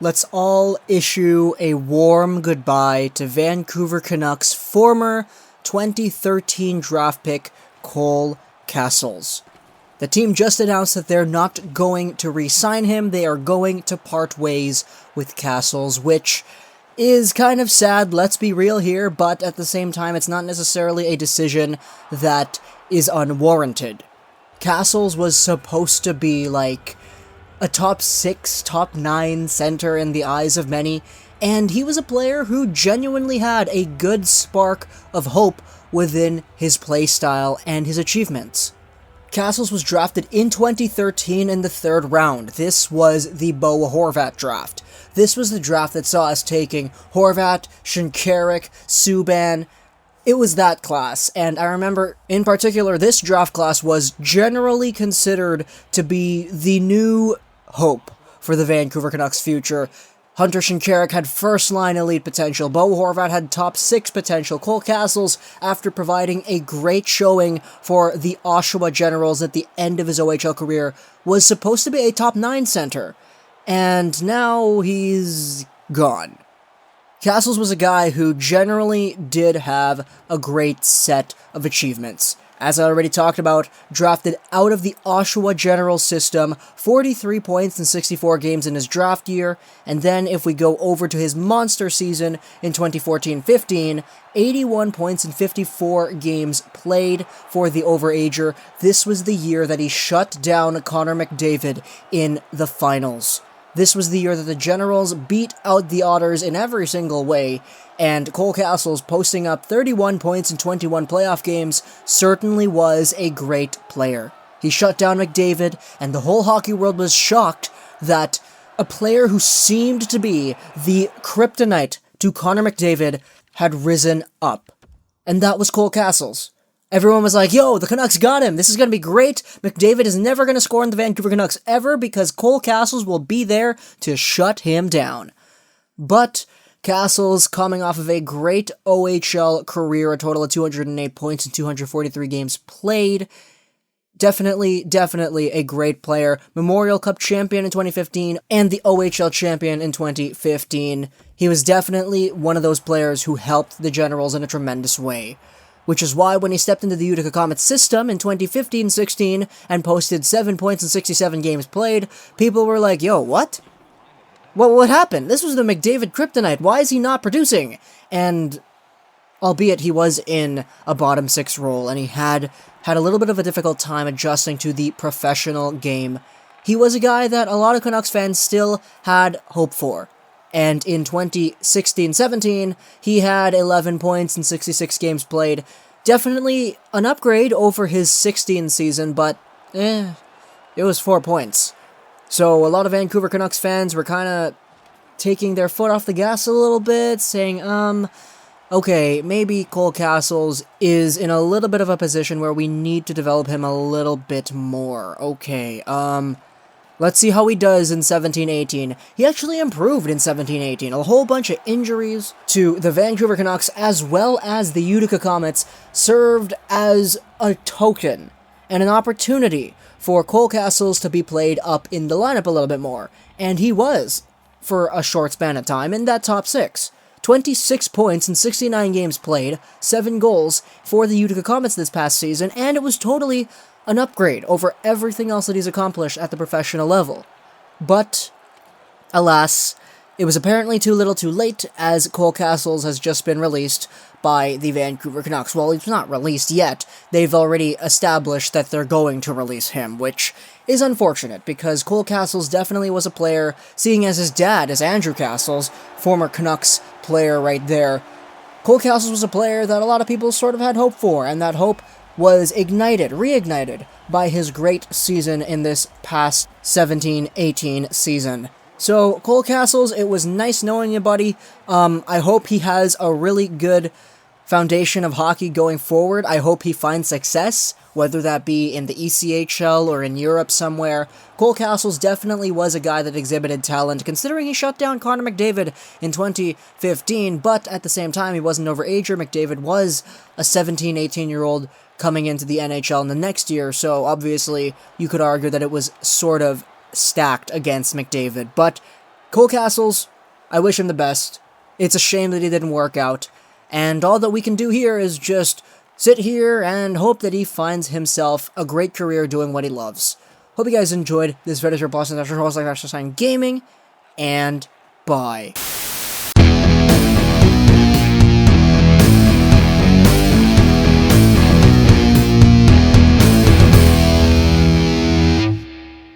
Let's all issue a warm goodbye to Vancouver Canucks former 2013 draft pick Cole Cassels. The team just announced that they're not going to re-sign him. They are going to part ways with Cassels, which is kind of sad, let's be real here, but at the same time, it's not necessarily a decision that is unwarranted. Cassels was supposed to be like a top 6, top 9 center in the eyes of many, and he was a player who genuinely had a good spark of hope within his play style and his achievements. Cassels was drafted in 2013 in the 3rd round. This was the Bo Horvat draft. This was the draft that saw us taking Horvat, Shinkaruk, Subban. It was that class, and I remember, in particular, this draft class was generally considered to be the new hope for the Vancouver Canucks' future. Hunter Shinkaruk had first-line elite potential. Bo Horvat had top 6 potential. Cole Cassels, after providing a great showing for the Oshawa Generals at the end of his OHL career, was supposed to be a top 9 center. And now he's gone. Cassels was a guy who generally did have a great set of achievements. As I already talked about, drafted out of the Oshawa General system, 43 points in 64 games in his draft year, and then if we go over to his monster season in 2014-15, 81 points in 54 games played for the overager. This was the year that he shut down Connor McDavid in the finals. This was the year that the Generals beat out the Otters in every single way, and Cole Cassels posting up 31 points in 21 playoff games certainly was a great player. He shut down McDavid, and the whole hockey world was shocked that a player who seemed to be the Kryptonite to Connor McDavid had risen up. And that was Cole Cassels. Everyone was like, yo, the Canucks got him. This is going to be great. McDavid is never going to score in the Vancouver Canucks ever because Cole Cassels will be there to shut him down. But Cassels, coming off of a great OHL career, a total of 208 points in 243 games played, definitely a great player. Memorial Cup champion in 2015 and the OHL champion in 2015. He was definitely one of those players who helped the Generals in a tremendous way. Which is why when he stepped into the Utica Comets system in 2015-16 and posted 7 points in 67 games played, people were like, yo, what? What happened? This was the McDavid Kryptonite. Why is he not producing? And albeit he was in a bottom 6 role and he had a little bit of a difficult time adjusting to the professional game, he was a guy that a lot of Canucks fans still had hope for. And in 2016-17, he had 11 points in 66 games played. Definitely an upgrade over his 16 season, but it was 4 points. So a lot of Vancouver Canucks fans were kind of taking their foot off the gas a little bit, saying, okay, maybe Cole Cassels is in a little bit of a position where we need to develop him a little bit more. Okay, let's see how he does in 17-18. He actually improved in 17-18. A whole bunch of injuries to the Vancouver Canucks as well as the Utica Comets served as a token and an opportunity for Cole Cassels to be played up in the lineup a little bit more. And he was, for a short span of time, in that top 6. 26 points in 69 games played, 7 goals for the Utica Comets this past season, and it was totally an upgrade over everything else that he's accomplished at the professional level. But, alas, it was apparently too little too late, as Cole Cassels has just been released by the Vancouver Canucks. Well, he's not released yet. They've already established that they're going to release him, which is unfortunate, because Cole Cassels definitely was a player, seeing as his dad is Andrew Cassels, former Canucks player right there. Cole Cassels was a player that a lot of people sort of had hope for, and that hope was reignited by his great season in this past 17-18 season. So, Cole Cassels, it was nice knowing you, buddy. I hope he has a really good foundation of hockey going forward. I hope he finds success, whether that be in the ECHL or in Europe somewhere. Cole Cassels definitely was a guy that exhibited talent, considering he shut down Connor McDavid in 2015, but at the same time, he wasn't overager. McDavid was a 17, 18-year-old coming into the NHL in the next year, so obviously you could argue that it was sort of stacked against McDavid, but Cole Cassels, I wish him the best. It's a shame that he didn't work out, and all that we can do here is just sit here and hope that he finds himself a great career doing what he loves. Hope you guys enjoyed this video for Boston National Gaming, and bye.